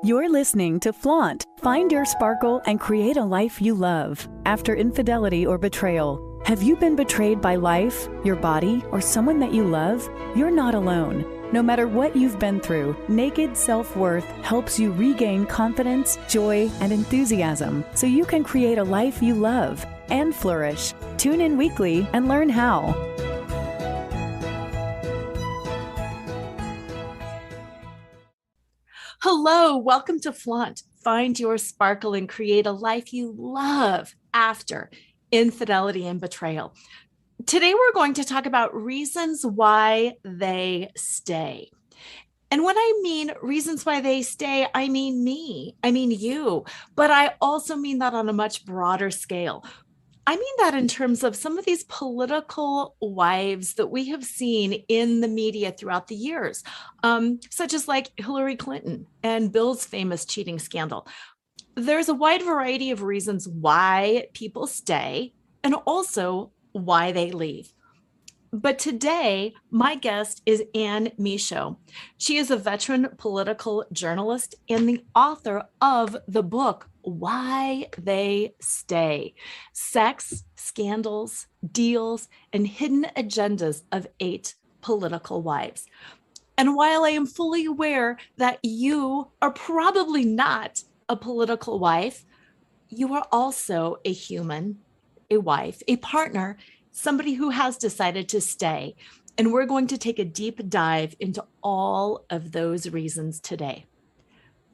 You're listening to Flaunt. Find your sparkle and create a life you love. After infidelity or betrayal, have you been betrayed by life, your body, or someone that you love? You're not alone. No matter what you've been through, Naked Self-Worth helps you regain confidence, joy, and enthusiasm so you can create a life you love and flourish. Tune in weekly and learn how. Hello, welcome to Flaunt. Find your sparkle and create a life you love after infidelity and betrayal. Today, we're going to talk about reasons why they stay. And when I mean reasons why they stay, I mean me, I mean you, but I also mean that on a much broader scale. I mean that in terms of some of these political wives that we have seen in the media throughout the years, such as like Hillary Clinton and Bill's famous cheating scandal. There's a wide variety of reasons why people stay and also why they leave. But today, my guest is Anne Michaud. She is a veteran political journalist and the author of the book, Why They Stay: Sex, Scandals, Deals, and Hidden Agendas of 8 Political Wives. And while I am fully aware that you are probably not a political wife, you are also a human, a wife, a partner, somebody who has decided to stay. And we're going to take a deep dive into all of those reasons today.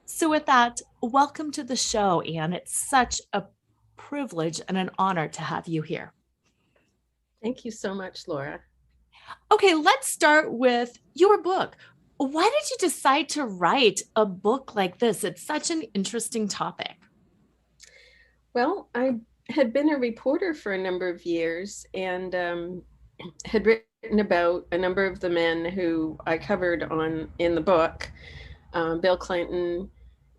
So with that, welcome to the show, Anne. It's such a privilege and an honor to have you here. Thank you so much, Laura. Okay, let's start with your book. Why did you decide to write a book like this? It's such an interesting topic. Well, I had been a reporter for a number of years and had written about a number of the men who I covered in the book, Bill Clinton,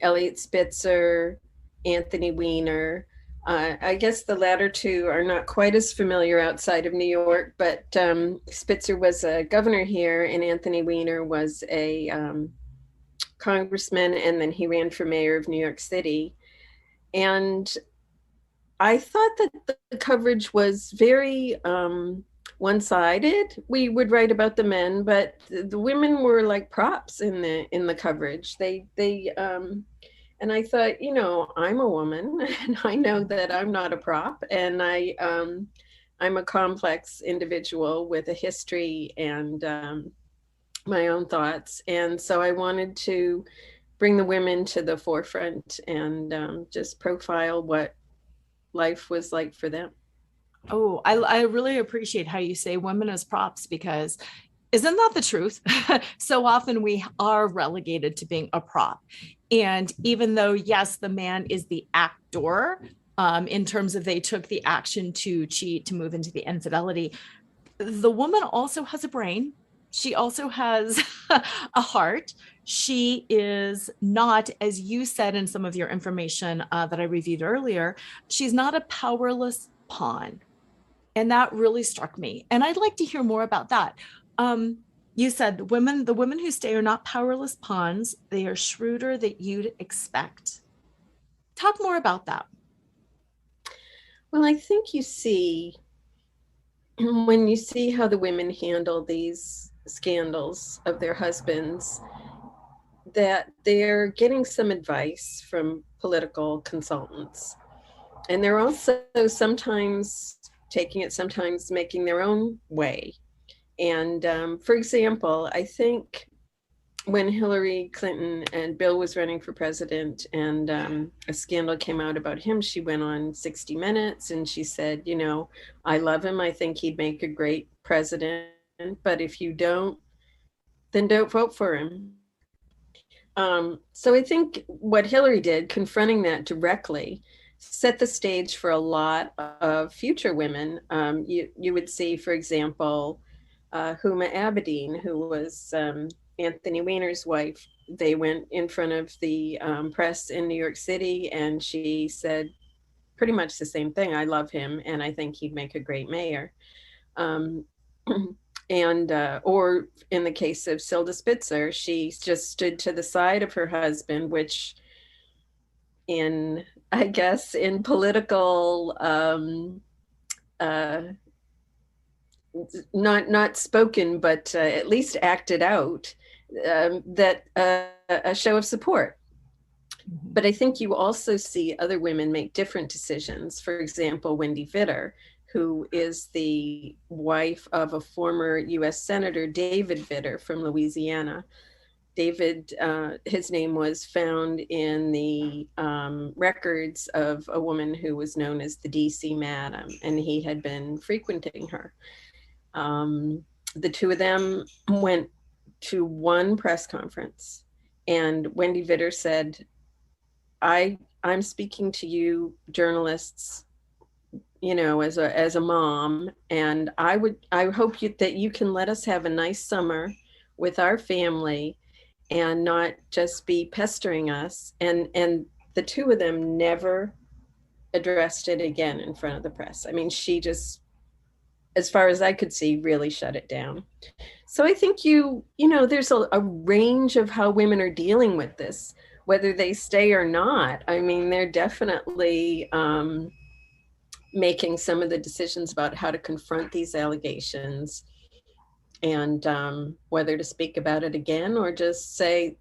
Eliot Spitzer, Anthony Weiner. I guess the latter two are not quite as familiar outside of New York, but Spitzer was a governor here and Anthony Weiner was a congressman, and then he ran for mayor of New York City. And I thought that the coverage was very one-sided. We would write about the men, but the women were like props in the coverage. And I thought, I'm a woman, and I know that I'm not a prop, and I'm a complex individual with a history and my own thoughts, and so I wanted to bring the women to the forefront and just profile what life was like for them. Oh, I really appreciate how you say women as props, because isn't that the truth? So often we are relegated to being a prop. And even though, yes, the man is the actor, in terms of they took the action to cheat, to move into the infidelity, the woman also has a brain. She also has a heart. She is not, as you said in some of your information that I reviewed earlier, she's not a powerless pawn. And that really struck me. And I'd like to hear more about that. You said the women who stay are not powerless pawns. They are shrewder than you'd expect. Talk more about that. Well, I think you see, when you see how the women handle these scandals of their husbands, that they're getting some advice from political consultants. And they're also sometimes taking it, sometimes making their own way. And for example, I think when Hillary Clinton and Bill was running for president and a scandal came out about him, she went on 60 Minutes and she said, I love him. I think he'd make a great president. But if you don't, then don't vote for him. So I think what Hillary did, confronting that directly, set the stage for a lot of future women. You would see, for example, Huma Abedin, who was Anthony Weiner's wife. They went in front of the press in New York City, and she said pretty much the same thing. I love him, and I think he'd make a great mayor. or in the case of Silda Spitzer, she just stood to the side of her husband, which I guess in political, not spoken, but at least acted out, that a show of support. But I think you also see other women make different decisions. For example, Wendy Vitter, who is the wife of a former US Senator, David Vitter from Louisiana. David, his name was found in the records of a woman who was known as the DC Madam, and he had been frequenting her. The two of them went to one press conference, and Wendy Vitter said, I'm speaking to you journalists, as a mom, and I hope that you can let us have a nice summer with our family and not just be pestering us. And the two of them never addressed it again in front of the press. I mean, she just, as far as I could see, really shut it down. So I think there's a range of how women are dealing with this, whether they stay or not. I mean, they're definitely making some of the decisions about how to confront these allegations, and whether to speak about it again or just say,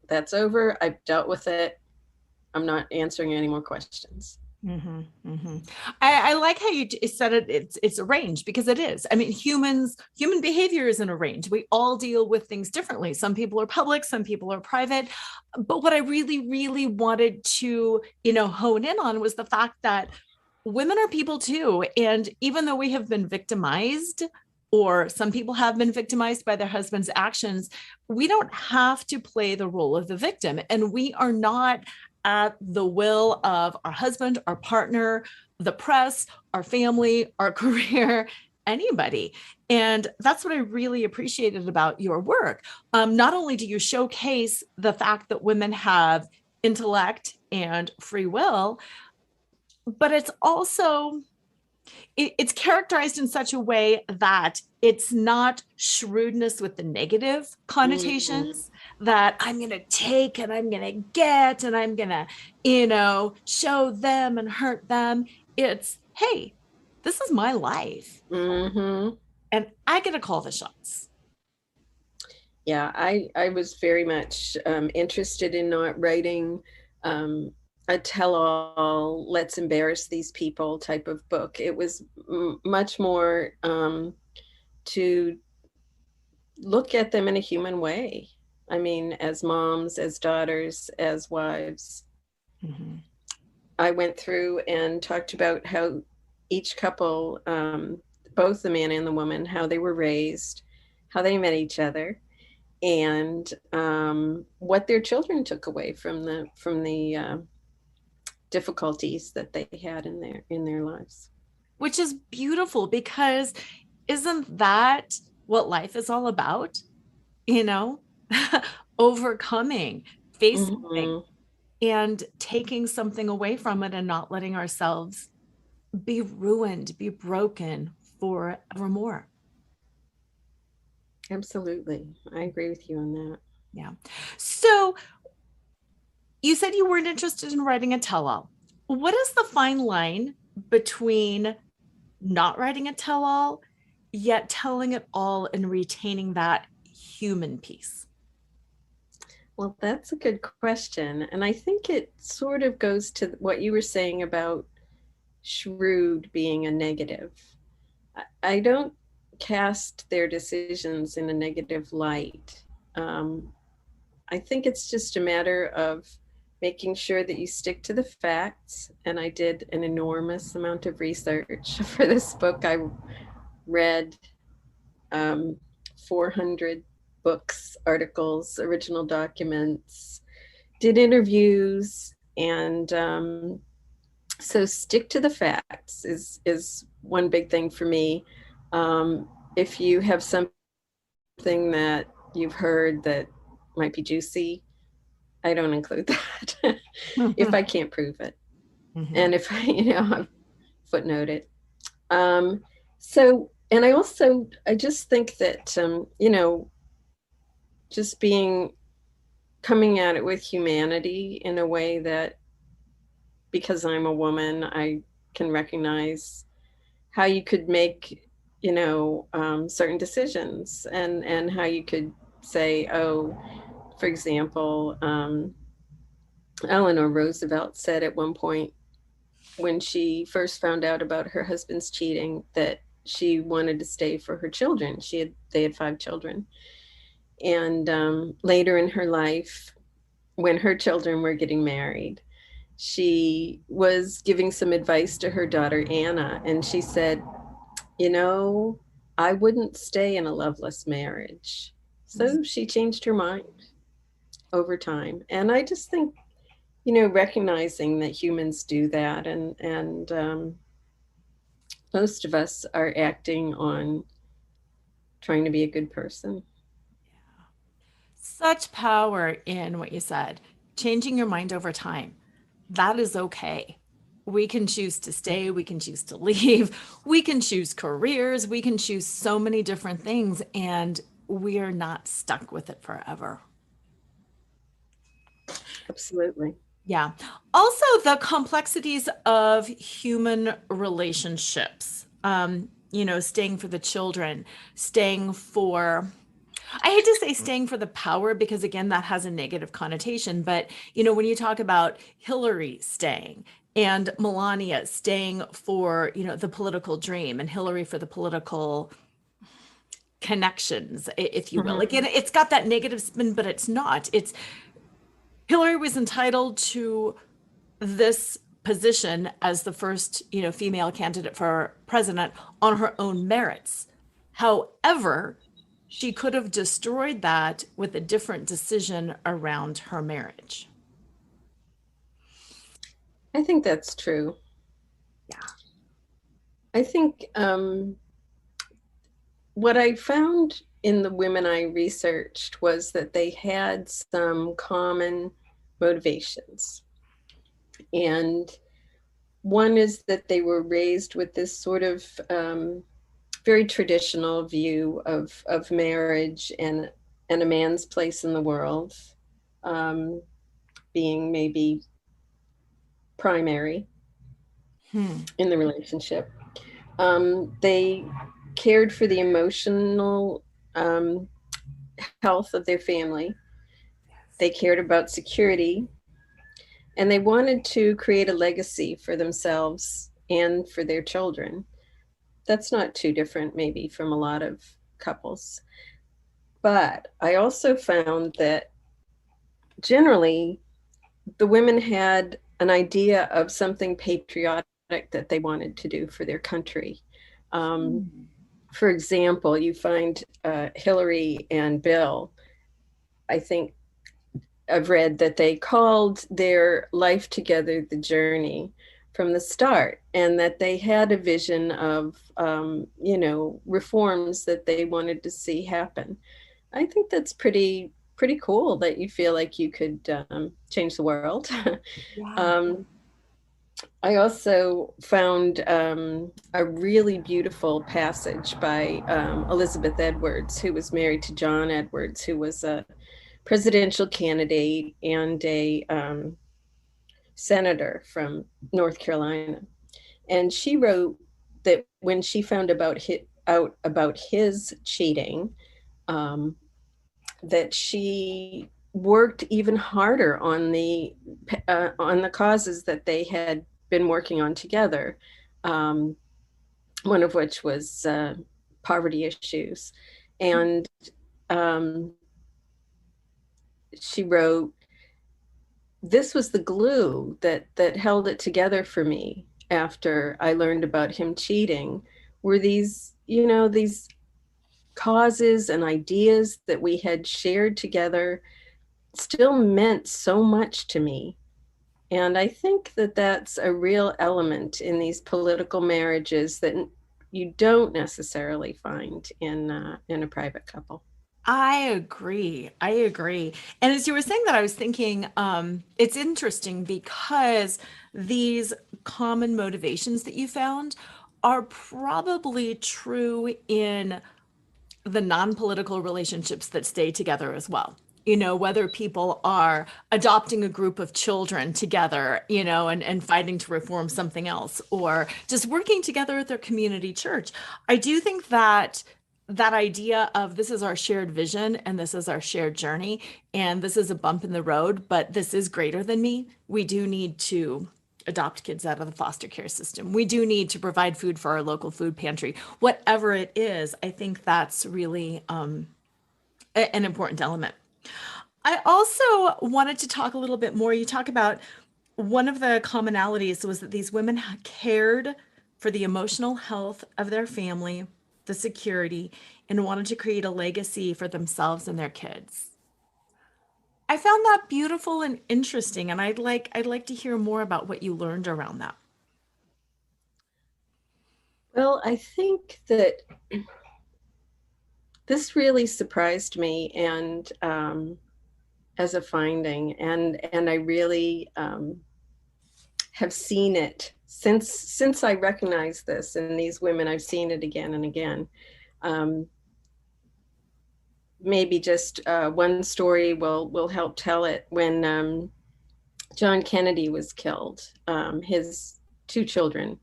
that's over, I've dealt with it, I'm not answering any more questions. Mm-hmm, mm-hmm. I like how you said it's a range, because it is. I mean, human behavior is in a range. We all deal with things differently. Some people are public, some people are private. But what I really, really wanted to, hone in on was the fact that women are people too. And even though we have been victimized, or some people have been victimized by their husband's actions, we don't have to play the role of the victim. And we are not at the will of our husband, our partner, the press, our family, our career, anybody. And that's what I really appreciated about your work. Not only do you showcase the fact that women have intellect and free will, but it's also, it's characterized in such a way that it's not shrewdness with the negative connotations, that I'm going to take and I'm going to get and I'm going to, show them and hurt them. It's, hey, this is my life. Mm-hmm. And I get to call the shots. Yeah, I was very much interested in not writing a tell-all, let's embarrass these people type of book. It was much more to look at them in a human way. I mean, as moms, as daughters, as wives. Mm-hmm. I went through and talked about how each couple, both the man and the woman, how they were raised, how they met each other, and what their children took away from the difficulties that they had in their lives. Which is beautiful, because isn't that what life is all about? Overcoming, facing things, and taking something away from it and not letting ourselves be ruined, be broken forevermore. Absolutely. I agree with you on that. Yeah. So you said you weren't interested in writing a tell-all. What is the fine line between not writing a tell-all, yet telling it all and retaining that human piece? Well, that's a good question. And I think it sort of goes to what you were saying about shrewd being a negative. I don't cast their decisions in a negative light. I think it's just a matter of making sure that you stick to the facts. And I did an enormous amount of research for this book. I read 400 books, articles, original documents, did interviews, and so stick to the facts is one big thing for me. If you have something that you've heard that might be juicy, I don't include that if I can't prove it. And if I, footnote it. So And I just think that, just coming at it with humanity in a way that, because I'm a woman, I can recognize how you could make, certain decisions, and how you could say, oh, for example, Eleanor Roosevelt said at one point, when she first found out about her husband's cheating, that she wanted to stay for her children. They had 5 children. And later in her life, when her children were getting married, she was giving some advice to her daughter, Anna. And she said, I wouldn't stay in a loveless marriage. So she changed her mind over time. And I just think, recognizing that humans do that, and most of us are acting on trying to be a good person. Such power in what you said, changing your mind over time. That is okay. We can choose to stay, we can choose to leave, we can choose careers, we can choose so many different things, and we are not stuck with it forever. Absolutely. Yeah. Also, the complexities of human relationships, staying for the children, staying for, I hate to say staying for the power, because again, that has a negative connotation. But, when you talk about Hillary staying and Melania staying for, the political dream, and Hillary for the political connections, if you will. Again, it's got that negative spin, but it's not. Hillary was entitled to this position as the first, female candidate for president on her own merits. However, she could have destroyed that with a different decision around her marriage. I think that's true. Yeah. I think what I found in the women I researched was that they had some common motivations. And one is that they were raised with this sort of very traditional view of marriage and a man's place in the world, being maybe primary in the relationship. They cared for the emotional health of their family. They cared about security, and they wanted to create a legacy for themselves and for their children. That's not too different, maybe, from a lot of couples. But I also found that generally the women had an idea of something patriotic that they wanted to do for their country. For example, you find Hillary and Bill, I think I've read that they called their life together the journey from the start, and that they had a vision of, reforms that they wanted to see happen. I think that's pretty cool that you feel like you could change the world. Yeah. I also found a really beautiful passage by Elizabeth Edwards, who was married to John Edwards, who was a presidential candidate and a senator from North Carolina. And she wrote that when she found out about his cheating, that she worked even harder on the causes that they had been working on together. One of which was poverty issues, and she wrote, "This was the glue that held it together for me after I learned about him cheating. Were these causes and ideas that we had shared together still meant so much to me." And I think that that's a real element in these political marriages that you don't necessarily find in a private couple. I agree. I agree. And as you were saying that, I was thinking, it's interesting because these common motivations that you found are probably true in the non-political relationships that stay together as well. Whether people are adopting a group of children together, and fighting to reform something else, or just working together at their community church. I do think that that idea of this is our shared vision and this is our shared journey and this is a bump in the road, but this is greater than me. We do need to adopt kids out of the foster care system. We do need to provide food for our local food pantry. Whatever it is, I think that's really an important element. I also wanted to talk a little bit more. You talk about one of the commonalities was that these women cared for the emotional health of their family, the security, and wanted to create a legacy for themselves and their kids. I found that beautiful and interesting, and I'd like to hear more about what you learned around that. Well, I think that this really surprised me, and as a finding, and I really have seen it since I recognized this in these women. I've seen it again and again. Maybe just one story will help tell it. When John Kennedy was killed, his two children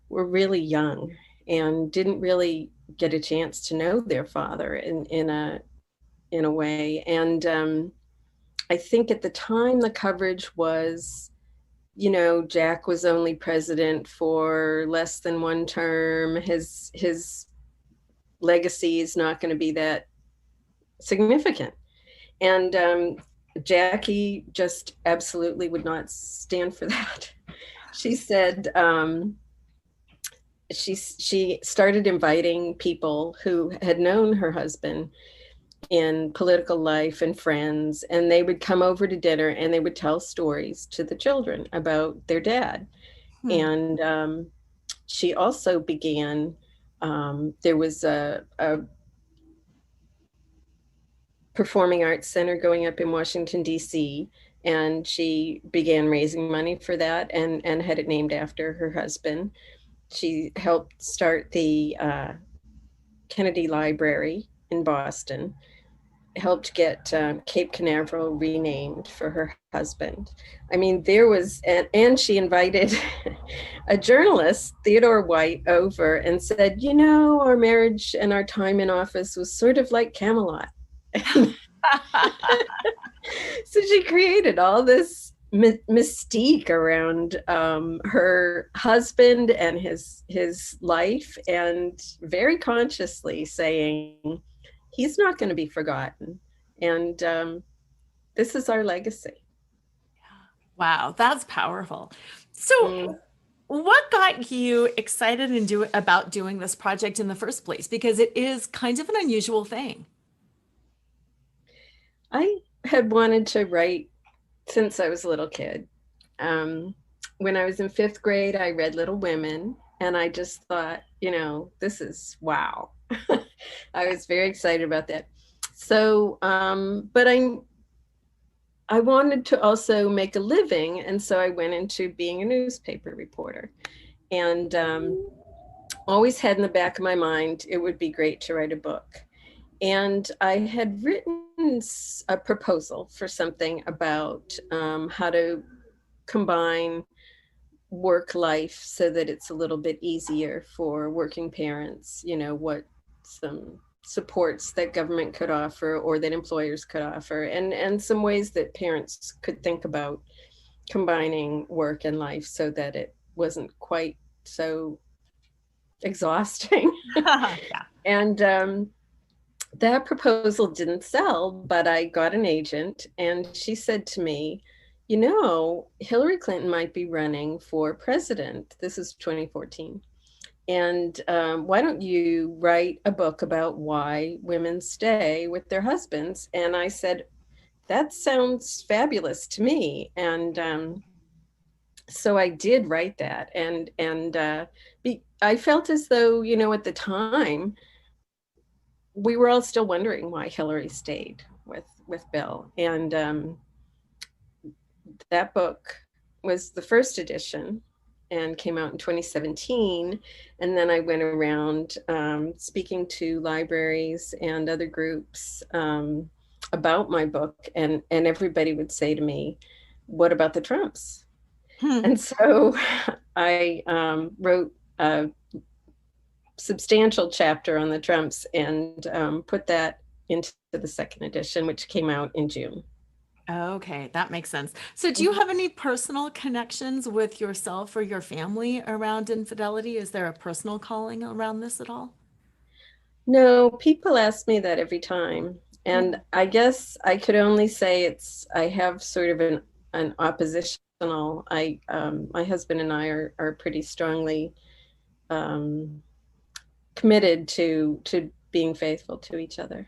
were really young and didn't really get a chance to know their father in a way. And I think at the time the coverage was, Jack was only president for less than one term. His legacy is not going to be that significant. And Jackie just absolutely would not stand for that. She said she started inviting people who had known her husband in political life and friends, and they would come over to dinner and they would tell stories to the children about their dad. And she also began, there was a performing arts center going up in Washington, D.C., and she began raising money for that and had it named after her husband. She helped start the Kennedy Library in Boston, helped get Cape Canaveral renamed for her husband. I mean, there was, and she invited a journalist, Theodore White, over and said, our marriage and our time in office was sort of like Camelot. So she created all this mystique around her husband and his life, and very consciously saying, he's not going to be forgotten. And this is our legacy. Wow, that's powerful. So what got you excited about doing this project in the first place? Because it is kind of an unusual thing. I had wanted to write since I was a little kid. When I was in 5th grade, I read Little Women, and I just thought, this is wow. I was very excited about that. So, but I wanted to also make a living, and so I went into being a newspaper reporter, and always had in the back of my mind, it would be great to write a book. And I had written a proposal for something about how to combine work life so that it's a little bit easier for working parents, what some supports that government could offer or that employers could offer, and some ways that parents could think about combining work and life so that it wasn't quite so exhausting. Yeah. And that proposal didn't sell, but I got an agent, and she said to me, Hillary Clinton might be running for president. This is 2014. And why don't you write a book about why women stay with their husbands? And I said, that sounds fabulous to me. And so I did write that. And I felt as though, at the time, we were all still wondering why Hillary stayed with Bill. And that book was the first edition. and came out in 2017. And then I went around speaking to libraries and other groups about my book, and everybody would say to me, "What about the Trumps?" And so I wrote a substantial chapter on the Trumps and put that into the second edition, which came out in June. Okay, that makes sense. So do you have any personal connections with yourself or your family around infidelity? Is there a personal calling around this at all? No, people ask me that every time. And I guess I could only say I have sort of an oppositional, my husband and I are pretty strongly committed to being faithful to each other.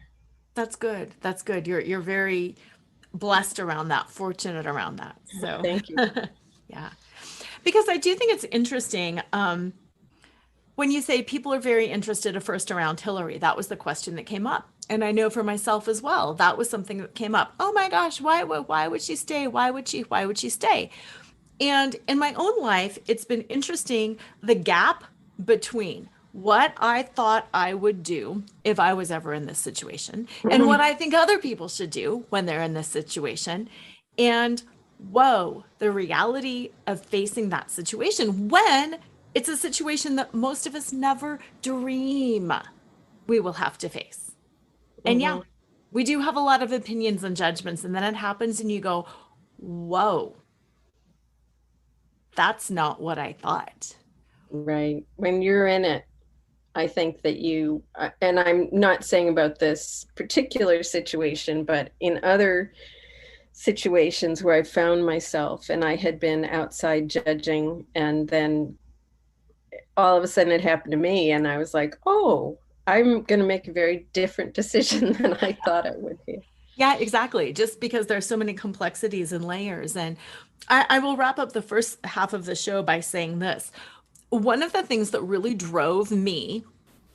That's good. That's good. You're very blessed around that, fortunate around that. So Thank you. yeah, because I do think it's interesting. When you say people are very interested at first around Hillary, that was the question that came up. And I know for myself as well, that was something that came up. Oh my gosh, why would she stay? Why would she stay? And in my own life, it's been interesting, the gap between what I thought I would do if I was ever in this situation and what I think other people should do when they're in this situation. And whoa, the reality of facing that situation when it's a situation that most of us never dream we will have to face. And yeah, we do have a lot of opinions and judgments, and then it happens and you go, whoa, that's not what I thought. Right. When you're in it, I think that and I'm not saying about this particular situation, but in other situations where I found myself and I had been outside judging, and then all of a sudden it happened to me, and I was like, oh, I'm going to make a very different decision than I thought I would be. Yeah, exactly. Just because there's so many complexities and layers. And I will wrap up the first half of the show by saying this. One of the things that really drove me,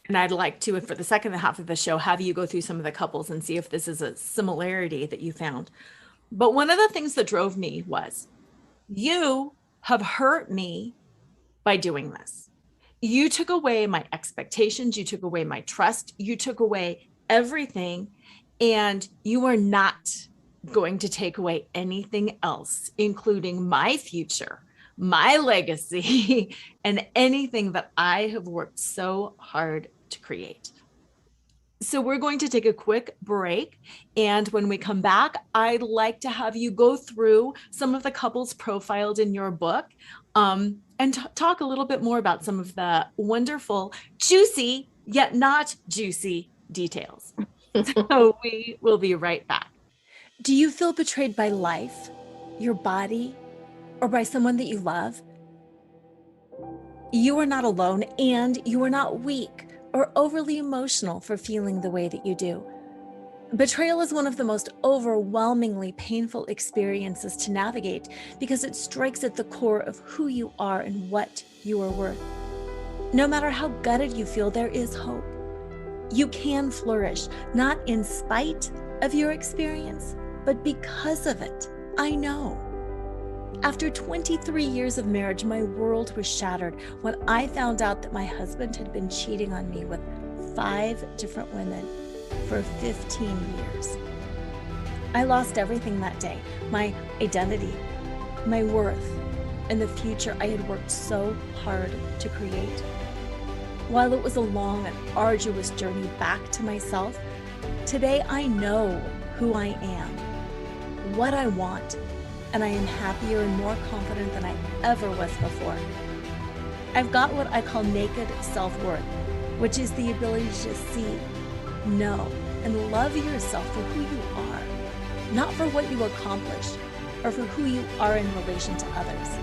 and I'd like to, for the second half of the show, have you go through some of the couples and see if this is a similarity that you found. But one of the things that drove me was, you have hurt me by doing this. You took away my expectations. You took away my trust. You took away everything. And you are not going to take away anything else, including my future, my legacy, and anything that I have worked so hard to create. So we're going to take a quick break. And when we come back, I'd like to have you go through some of the couples profiled in your book, and talk a little bit more about some of the wonderful, juicy, yet not juicy details. So we will be right back. Do you feel betrayed by life, your body, or by someone that you love? You are not alone, and you are not weak or overly emotional for feeling the way that you do. Betrayal is one of the most overwhelmingly painful experiences to navigate because it strikes at the core of who you are and what you are worth. No matter how gutted you feel, there is hope. You can flourish, not in spite of your experience, but because of it. I know. After 23 years of marriage, my world was shattered when I found out that my husband had been cheating on me with 5 different women for 15 years. I lost everything that day, my identity, my worth, and the future I had worked so hard to create. While it was a long and arduous journey back to myself, today I know who I am, what I want, and I am happier and more confident than I ever was before. I've got what I call naked self-worth, which is the ability to see, know, and love yourself for who you are, not for what you accomplish or for who you are in relation to others.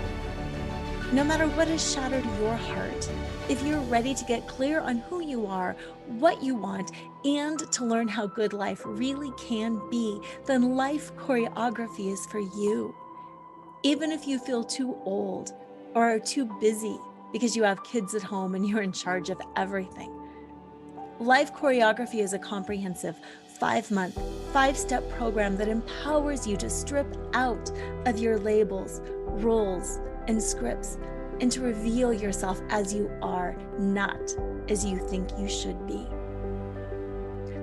No matter what has shattered your heart, if you're ready to get clear on who you are, what you want, and to learn how good life really can be, then Life Choreography is for you. Even if you feel too old or are too busy because you have kids at home and you're in charge of everything. Life Choreography is a comprehensive 5-month, 5-step program that empowers you to strip out of your labels, roles, and scripts and to reveal yourself as you are, not as you think you should be.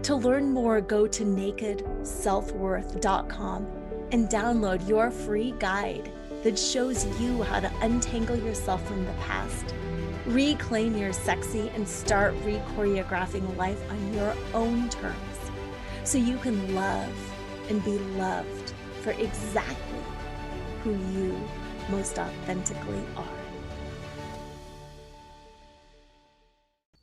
To learn more, go to nakedselfworth.com and download your free guide that shows you how to untangle yourself from the past, reclaim your sexy, and start re-choreographing life on your own terms so you can love and be loved for exactly who you most authentically are.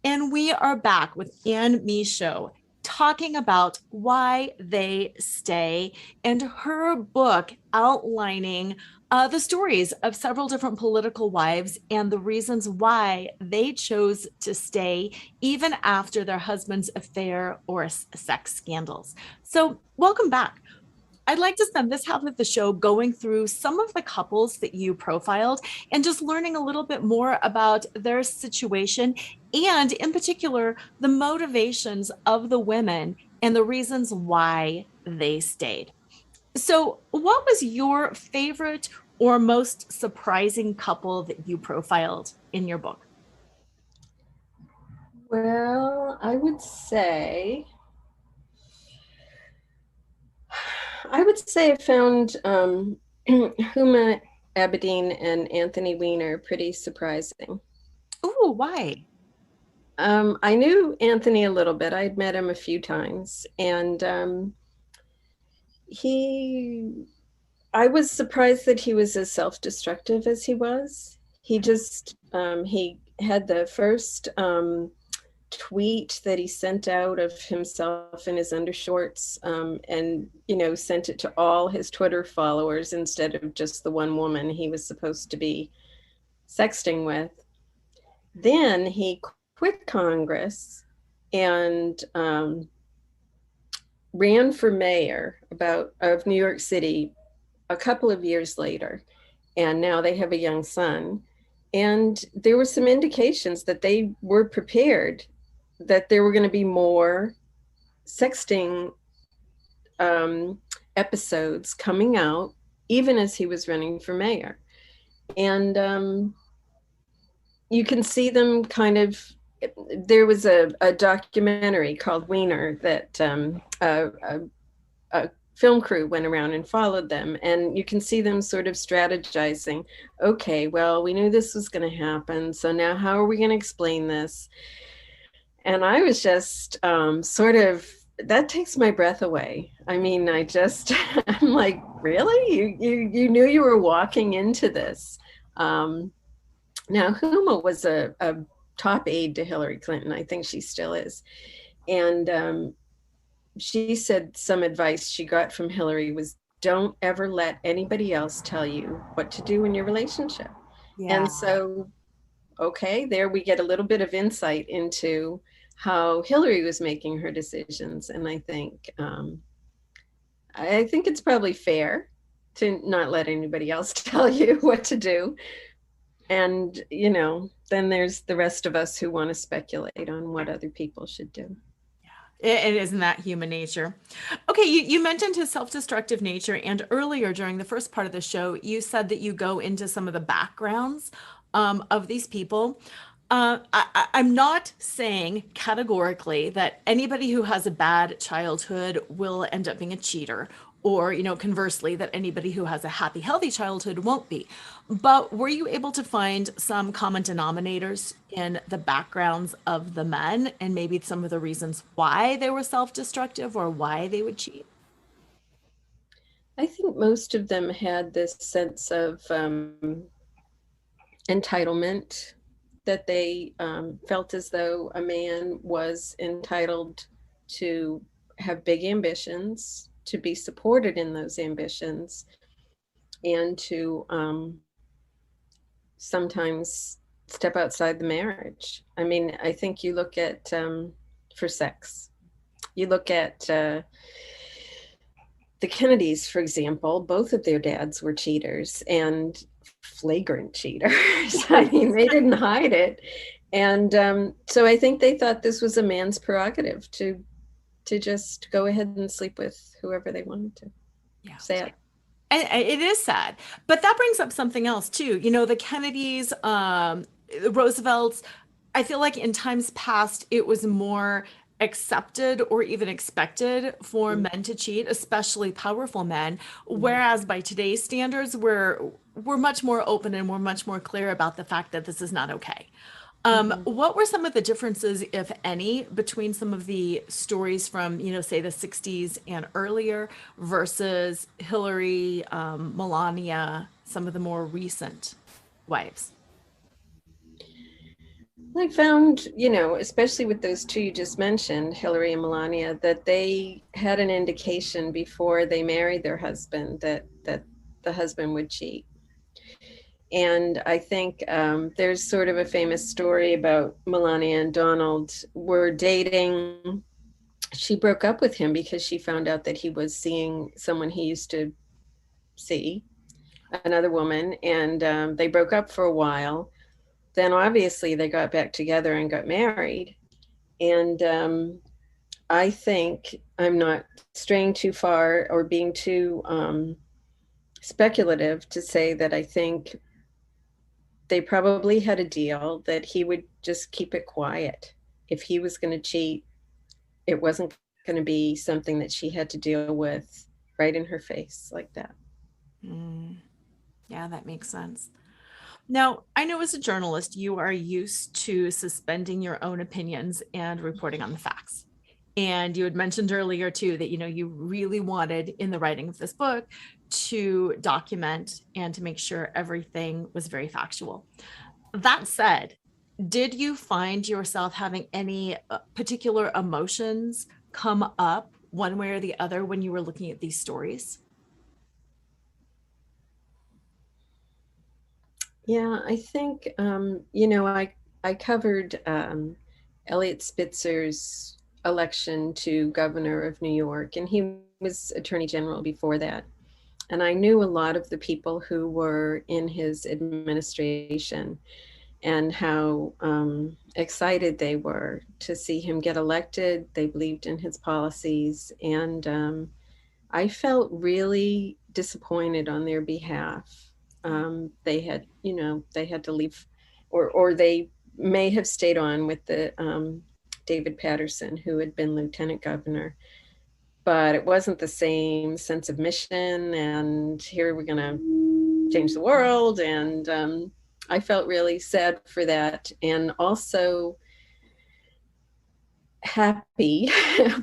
And we are back with Anne Michaud talking about why they stay and her book outlining the stories of several different political wives and the reasons why they chose to stay even after their husband's affair or sex scandals. So welcome back. I'd like to spend this half of the show going through some of the couples that you profiled and just learning a little bit more about their situation and, in particular, the motivations of the women and the reasons why they stayed. So, what was your favorite or most surprising couple that you profiled in your book? Well, I would say I found Huma Abedin and Anthony Weiner pretty surprising. Ooh, why? I knew Anthony a little bit. I'd met him a few times, and I was surprised that he was as self-destructive as he was. He just, he had the first tweet that he sent out of himself in his undershorts, and, sent it to all his Twitter followers instead of just the one woman he was supposed to be sexting with. Then he quit Congress and ran for mayor of New York City a couple of years later, and now they have a young son. And there were some indications that they were prepared that there were going to be more sexting episodes coming out, even as he was running for mayor. And you can see them kind of. There was a documentary called Wiener that a film crew went around and followed them, and you can see them sort of strategizing. Okay, well, we knew this was going to happen, so now how are we going to explain this? And I was just that takes my breath away. I mean, I'm like, really? You knew you were walking into this. Now, Huma was a top aide to Hillary Clinton. I think she still is. And she said some advice she got from Hillary was, don't ever let anybody else tell you what to do in your relationship. Yeah. And so, okay, there we get a little bit of insight into how Hillary was making her decisions. And I think it's probably fair to not let anybody else tell you what to do. And, then there's the rest of us who want to speculate on what other people should do. It isn't that human nature. Okay, you mentioned his self-destructive nature, and earlier during the first part of the show, you said that you go into some of the backgrounds of these people. I'm not saying categorically that anybody who has a bad childhood will end up being a cheater, or, conversely, that anybody who has a happy, healthy childhood won't be. But were you able to find some common denominators in the backgrounds of the men and maybe some of the reasons why they were self-destructive or why they would cheat? I think most of them had this sense of entitlement, that they felt as though a man was entitled to have big ambitions, to be supported in those ambitions, and to sometimes step outside the marriage. I mean, I think you look at, for sex, you look at the Kennedys, for example, both of their dads were cheaters, and flagrant cheaters. I mean, they didn't hide it. And so I think they thought this was a man's prerogative to just go ahead and sleep with whoever they wanted to. Yeah. Sad. And it is sad, but that brings up something else too. You know, the Kennedys, the Roosevelts, I feel like in times past, it was more accepted or even expected for Mm. men to cheat, especially powerful men. Mhm. Whereas by today's standards, we're much more open and we're much more clear about the fact that this is not okay. Mhm. What were some of the differences, if any, between some of the stories from, you know, say the 60s and earlier versus Hillary, Melania, some of the more recent wives? I found, especially with those two you just mentioned, Hillary and Melania, that they had an indication before they married their husband that the husband would cheat. And I think there's sort of a famous story about Melania and Donald were dating. She broke up with him because she found out that he was seeing someone he used to see, another woman, and they broke up for a while. Then obviously they got back together and got married. And I think I'm not straying too far or being too speculative to say that I think they probably had a deal that he would just keep it quiet. If he was going to cheat, it wasn't going to be something that she had to deal with right in her face like that. Mm, yeah, that makes sense. Now, I know as a journalist, you are used to suspending your own opinions and reporting on the facts. And you had mentioned earlier too that, you know, you really wanted in the writing of this book to document and to make sure everything was very factual. That said, did you find yourself having any particular emotions come up one way or the other when you were looking at these stories? Yeah, I think, I covered Elliot Spitzer's election to governor of New York, and he was attorney general before that. And I knew a lot of the people who were in his administration and how excited they were to see him get elected. They believed in his policies. And I felt really disappointed on their behalf. They had to leave, or they may have stayed on with the David Patterson, who had been lieutenant governor. But it wasn't the same sense of mission. And here we're going to change the world. And I felt really sad for that. And also happy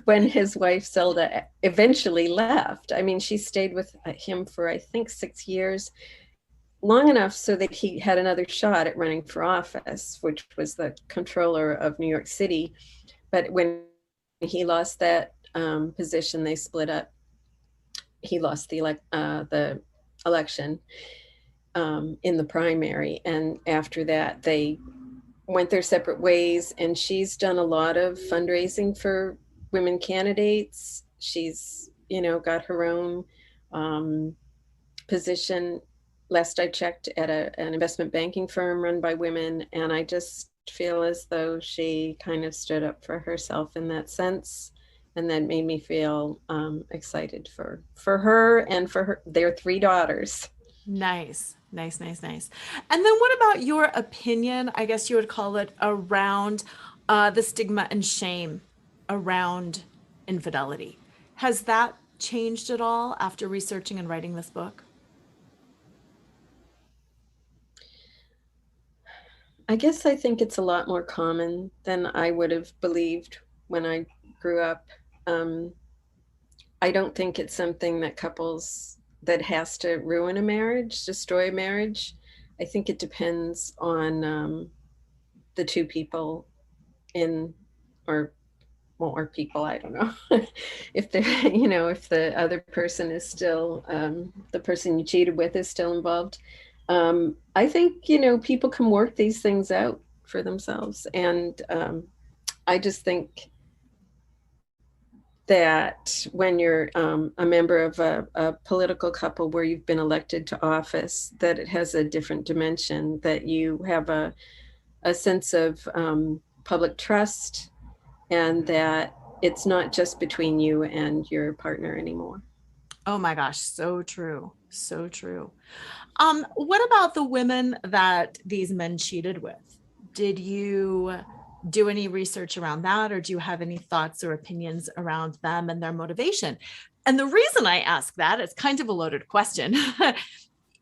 when his wife Zelda eventually left. I mean, she stayed with him for, I think, 6 years, long enough so that he had another shot at running for office, which was the controller of New York City. But when he lost that position, they split up. He lost the election in the primary, and after that, they went their separate ways. And she's done a lot of fundraising for women candidates. She's, got her own position. Last I checked, at an investment banking firm run by women, and I just feel as though she kind of stood up for herself in that sense, and that made me feel excited for her and for their three daughters. Nice, nice, nice, nice. And then what about your opinion, I guess you would call it, around the stigma and shame around infidelity? Has that changed at all after researching and writing this book? I guess I think it's a lot more common than I would have believed when I grew up. Um, I don't think it's something that has to ruin a marriage, destroy a marriage. I think it depends on the two people in, or more people, I don't know. If they're, if the other person is still, the person you cheated with is still involved. I think, people can work these things out for themselves. And I just think that when you're a member of a political couple where you've been elected to office, that it has a different dimension, that you have a sense of public trust, and that it's not just between you and your partner anymore. Oh my gosh, so true. So true. What about the women that these men cheated with? Did you do any research around that, or do you have any thoughts or opinions around them and their motivation? And the reason I ask that, it's kind of a loaded question.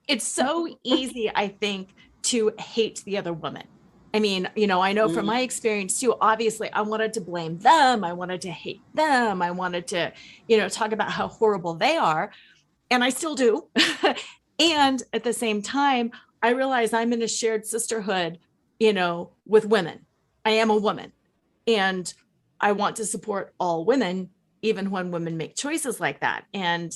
It's so easy, I think, to hate the other woman. I mean, I know from my experience too, obviously I wanted to blame them. I wanted to hate them. I wanted to, talk about how horrible they are. And I still do. And at the same time, I realize I'm in a shared sisterhood, with women. I am a woman, and I want to support all women, even when women make choices like that. And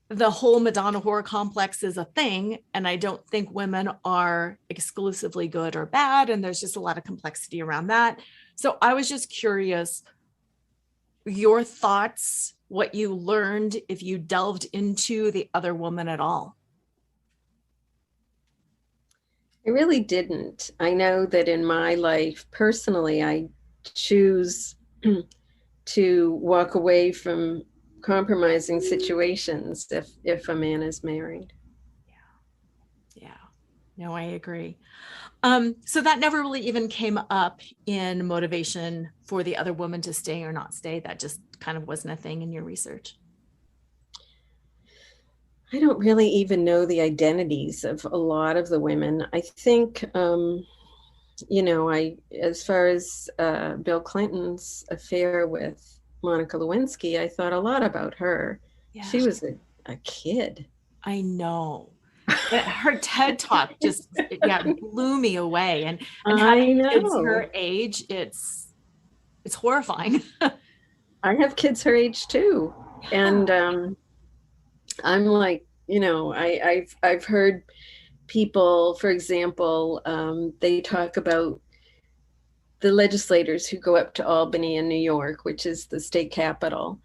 the whole Madonna whore complex is a thing. And I don't think women are exclusively good or bad. And there's just a lot of complexity around that. So I was just curious, your thoughts, what you learned, if you delved into the other woman at all. I really didn't. I know that in my life, personally, I choose to walk away from compromising situations if a man is married. Yeah. No, I agree. So that never really even came up in motivation for the other woman to stay or not stay. That just kind of wasn't a thing in your research. I don't really even know the identities of a lot of the women. I think, as far as Bill Clinton's affair with Monica Lewinsky, I thought a lot about her. Yeah. She was a kid. I know. Her TED Talk just blew me away. And having kids her age, it's horrifying. I have kids her age too. And I'm like, I've heard people, for example, they talk about the legislators who go up to Albany in New York, which is the state capital.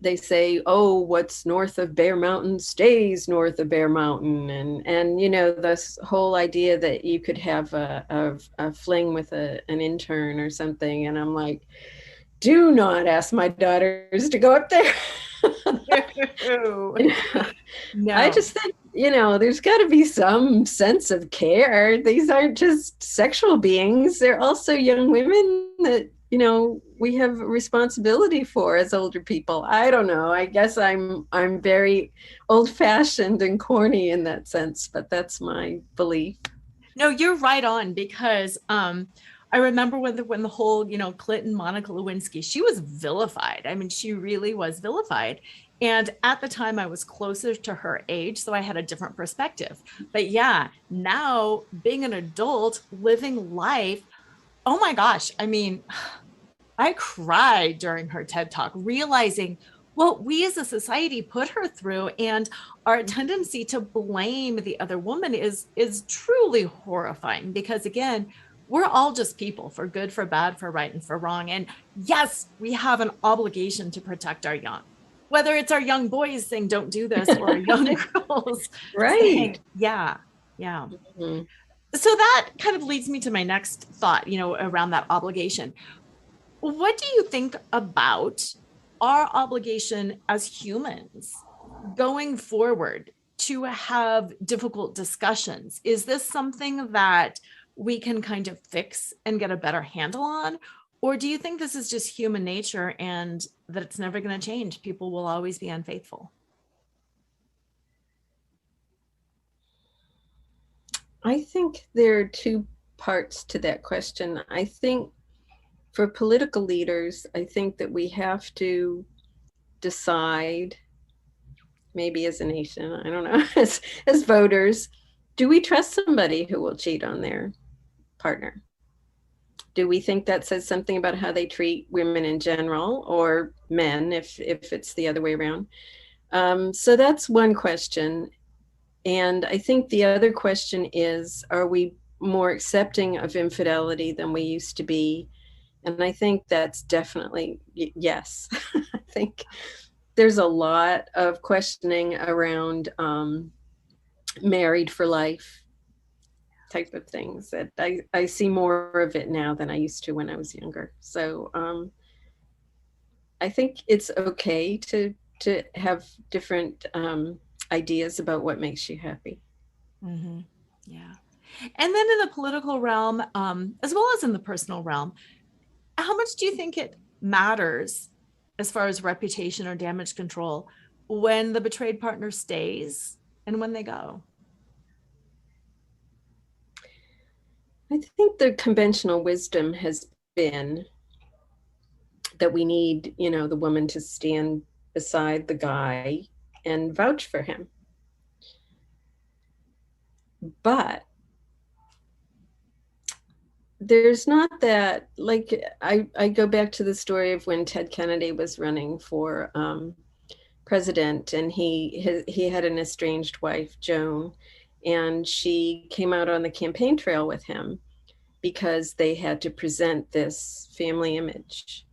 They say, oh, what's north of Bear Mountain stays north of Bear Mountain. And this whole idea that you could have a fling with an intern or something. And I'm like, do not ask my daughters to go up there. No. I just think, there's got to be some sense of care. These aren't just sexual beings. They're also young women that, we have a responsibility for as older people. I don't know. I guess I'm very old-fashioned and corny in that sense, but that's my belief. No, you're right on, because I remember when the whole, Clinton, Monica Lewinsky, she was vilified. I mean, she really was vilified. And at the time I was closer to her age, so I had a different perspective. But yeah, now being an adult, living life, oh my gosh. I mean, I cried during her TED Talk, realizing what we as a society put her through, and our tendency to blame the other woman is truly horrifying, because again, we're all just people, for good, for bad, for right, and for wrong. And yes, we have an obligation to protect our young, whether it's our young boys saying, don't do this, or our young girls. Right. Saying, yeah. Mm-hmm. So that kind of leads me to my next thought, around that obligation. What do you think about our obligation as humans going forward to have difficult discussions? Is this something that we can kind of fix and get a better handle on? Or do you think this is just human nature and that it's never going to change? People will always be unfaithful. I think there are two parts to that question. I think for political leaders, I think that we have to decide, maybe as a nation, I don't know, as voters, do we trust somebody who will cheat on their partner? Do we think that says something about how they treat women in general, or men, if it's the other way around? So that's one question. And I think the other question is, are we more accepting of infidelity than we used to be? And I think that's definitely yes. I think there's a lot of questioning around married for life type of things that I see more of it now than I used to when I was younger. So I think it's okay to to have different ideas about what makes you happy. Mm-hmm. Yeah. And then in the political realm, as well as in the personal realm, how much do you think it matters as far as reputation or damage control when the betrayed partner stays and when they go? I think the conventional wisdom has been that we need, the woman to stand beside the guy and vouch for him. But there's not that, like, I go back to the story of when Ted Kennedy was running for president, and he had an estranged wife, Joan, and she came out on the campaign trail with him because they had to present this family image.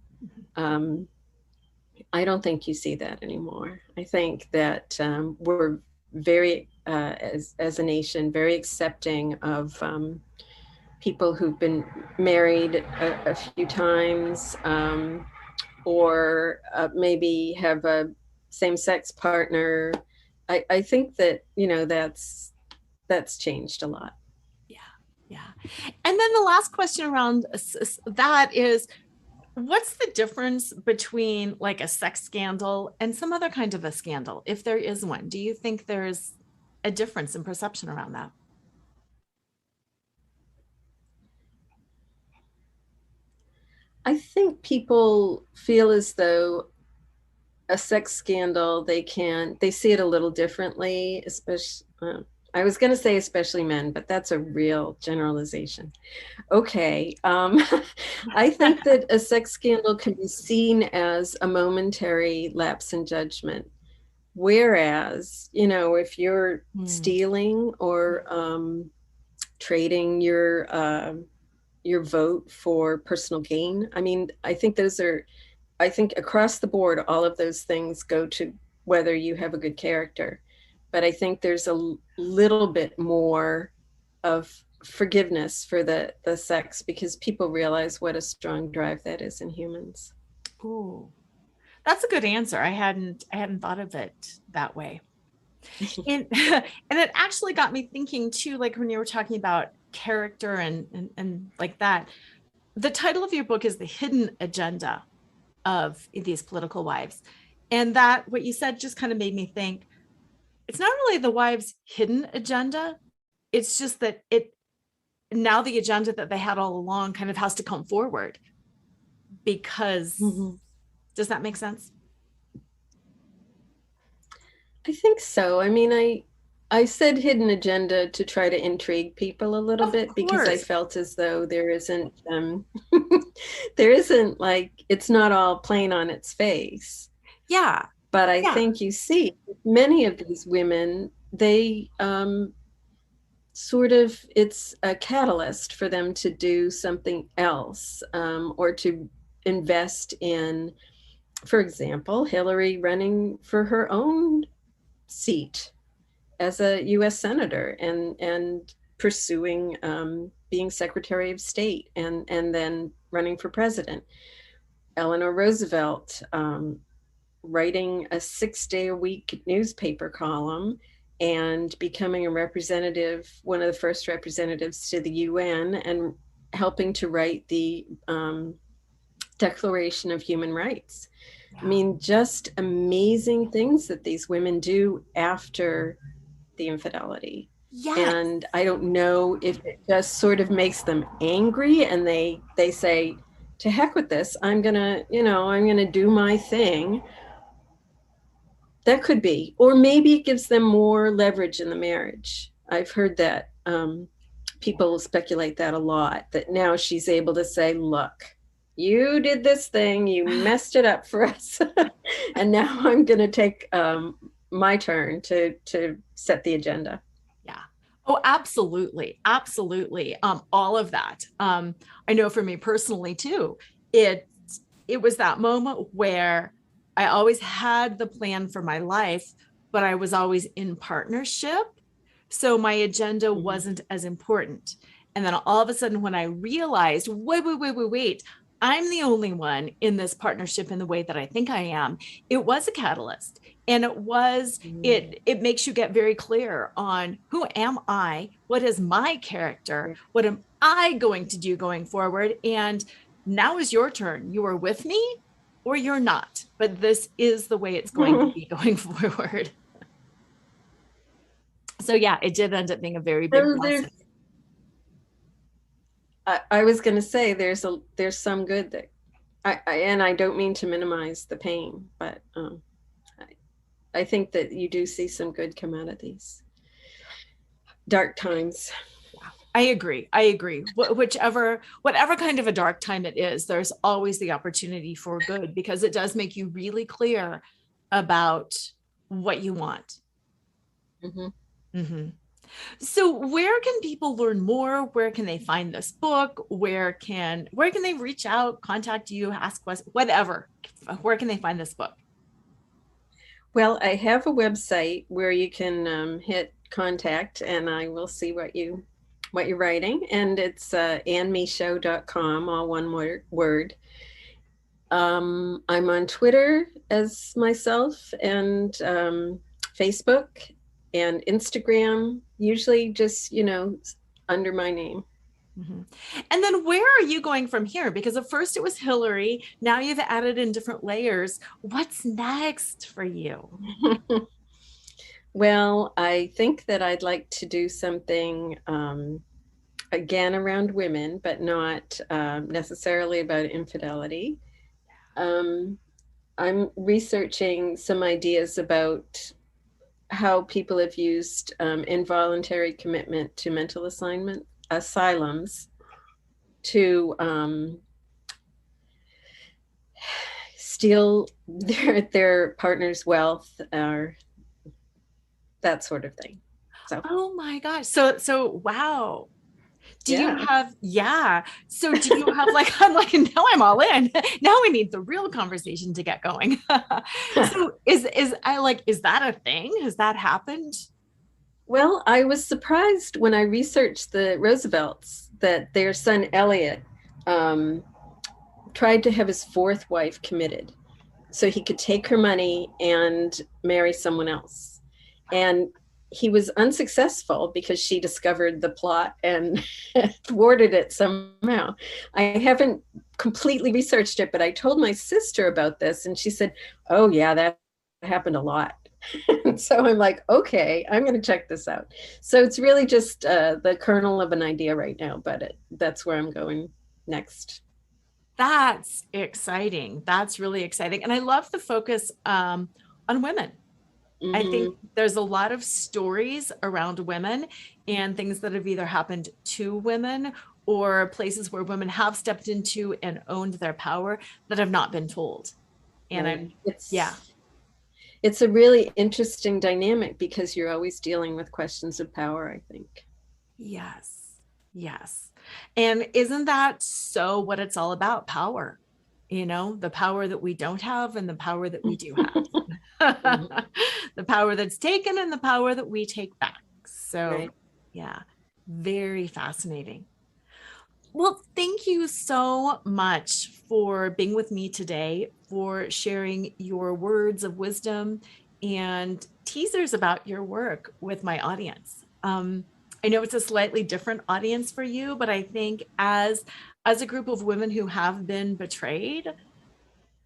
I don't think you see that anymore. I think that we're very, as a nation, very accepting of people who've been married a few times, or maybe have a same-sex partner. I think that, that's changed a lot. Yeah. And then the last question around that is, what's the difference between like a sex scandal and some other kind of a scandal, if there is one? Do you think there's a difference in perception around that? I think people feel as though a sex scandal, they see it a little differently, especially, I was going to say especially men, but that's a real generalization. Okay. I think that a sex scandal can be seen as a momentary lapse in judgment. Whereas, if you're stealing or trading your vote for personal gain, I think across the board, all of those things go to whether you have a good character. But I think there's a little bit more of forgiveness for the sex, because people realize what a strong drive that is in humans. Ooh, that's a good answer. I hadn't thought of it that way. And it actually got me thinking too, like when you were talking about character and like that, the title of your book is The Hidden Agenda of These Political Wives. And that what you said just kind of made me think, it's not really the wives' hidden agenda. It's just that now the agenda that they had all along kind of has to come forward because, does that make sense? I think so. I said hidden agenda to try to intrigue people a little bit, because I felt as though there isn't like, it's not all plain on its face. Yeah. But I think you see many of these women, they sort of, it's a catalyst for them to do something else, or to invest in, for example, Hillary running for her own seat as a US Senator and pursuing being Secretary of State and then running for president. Eleanor Roosevelt writing a 6-day-a-week newspaper column and becoming a representative, one of the first representatives to the UN, and helping to write the Declaration of Human Rights. Just amazing things that these women do after the infidelity. Yes. And I don't know if it just sort of makes them angry and they say, to heck with this, I'm gonna do my thing. That could be. Or maybe it gives them more leverage in the marriage. I've heard that people speculate that a lot, that now she's able to say, look, you did this thing, you messed it up for us. And now I'm going to take my turn to set the agenda. Yeah. Oh, absolutely. Absolutely. All of that. I know for me personally too, it was that moment where I always had the plan for my life, but I was always in partnership. So my agenda wasn't as important. And then all of a sudden, when I realized, wait, I'm the only one in this partnership in the way that I think I am, it was a catalyst. And it makes you get very clear on who am I? What is my character? What am I going to do going forward? And now is your turn. You are with me or you're not. But this is the way it's going to be going forward. So yeah, it did end up being a very big blessing. I was going to say there's some good that and I don't mean to minimize the pain, but I think that you do see some good come out of these dark times. I agree. Whatever kind of a dark time it is, there's always the opportunity for good, because it does make you really clear about what you want. Mm-hmm. Mm-hmm. So where can people learn more? Where can they find this book? Where can they reach out, contact you, ask questions, whatever? Where can they find this book? Well, I have a website where you can hit contact, and I will see what you're writing. And it's annemichaud.com, all one word. I'm on Twitter as myself, and Facebook and Instagram, usually just, under my name. Mm-hmm. And then where are you going from here? Because at first it was Hillary. Now you've added in different layers. What's next for you? Well, I think that I'd like to do something again around women, but not necessarily about infidelity. I'm researching some ideas about how people have used involuntary commitment to mental asylums to steal their partner's wealth, or that sort of thing. So, oh my gosh. So wow. So do you have I'm like, now I'm all in. Now we need the real conversation to get going. So is that a thing? Has that happened? Well, I was surprised when I researched the Roosevelts that their son Elliot tried to have his fourth wife committed so he could take her money and marry someone else. And he was unsuccessful because she discovered the plot and thwarted it somehow. I haven't completely researched it, but I told my sister about this, and she said, oh yeah, that happened a lot. So I'm like, okay, I'm going to check this out. So it's really just the kernel of an idea right now, but that's where I'm going next. That's exciting. That's really exciting. And I love the focus on women. Mm-hmm. I think there's a lot of stories around women and things that have either happened to women or places where women have stepped into and owned their power that have not been told. And right. It's a really interesting dynamic because you're always dealing with questions of power, I think. Yes. And isn't that so what it's all about? Power, the power that we don't have and the power that we do have. The power that's taken and the power that we take back. So right. Yeah, very fascinating. Well, thank you so much for being with me today, for sharing your words of wisdom and teasers about your work with my audience. I know it's a slightly different audience for you, but I think as a group of women who have been betrayed,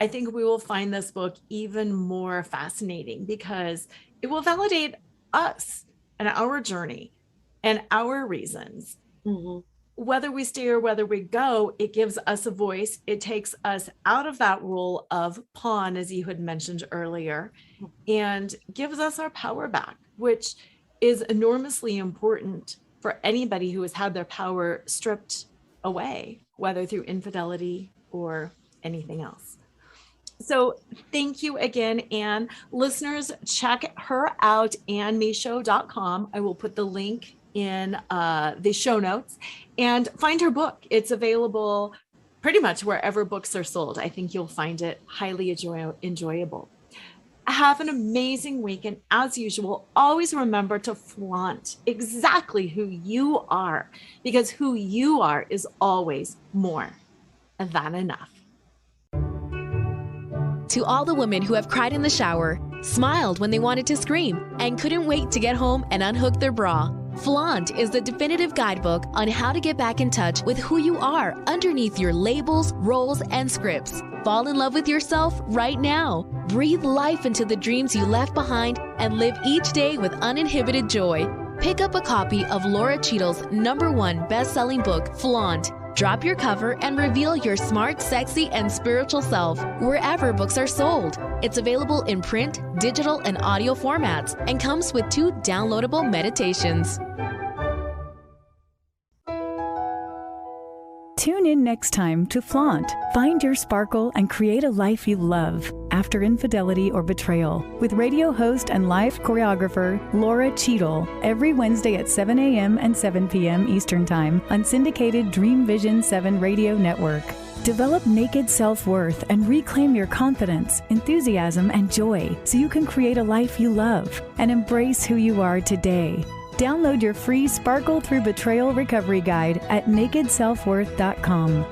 I think we will find this book even more fascinating because it will validate us and our journey and our reasons. Mm-hmm. Whether we stay or whether we go, it gives us a voice. It takes us out of that role of pawn, as you had mentioned earlier, and gives us our power back, which is enormously important for anybody who has had their power stripped away, whether through infidelity or anything else. So thank you again, Anne. Listeners, check her out, annemichaud.com. I will put the link in the show notes and find her book. It's available pretty much wherever books are sold. I think you'll find it highly enjoyable. Have an amazing week. And as usual, always remember to flaunt exactly who you are, because who you are is always more than enough. To all the women who have cried in the shower, smiled when they wanted to scream, and couldn't wait to get home and unhook their bra, Flaunt is the definitive guidebook on how to get back in touch with who you are underneath your labels, roles, and scripts. Fall in love with yourself right now. Breathe life into the dreams you left behind and live each day with uninhibited joy. Pick up a copy of Laura Cheadle's #1 best-selling book, Flaunt. Drop your cover and reveal your smart, sexy, and spiritual self wherever books are sold. It's available in print, digital, and audio formats and comes with 2 downloadable meditations. Tune in next time to Flaunt. Find your sparkle and create a life you love after infidelity or betrayal with radio host and live choreographer Laura Cheadle every Wednesday at 7 a.m. and 7 p.m. Eastern Time on syndicated Dream Vision 7 radio network. Develop naked self-worth and reclaim your confidence, enthusiasm, and joy so you can create a life you love and embrace who you are today. Download your free Sparkle Through Betrayal Recovery Guide at nakedselfworth.com.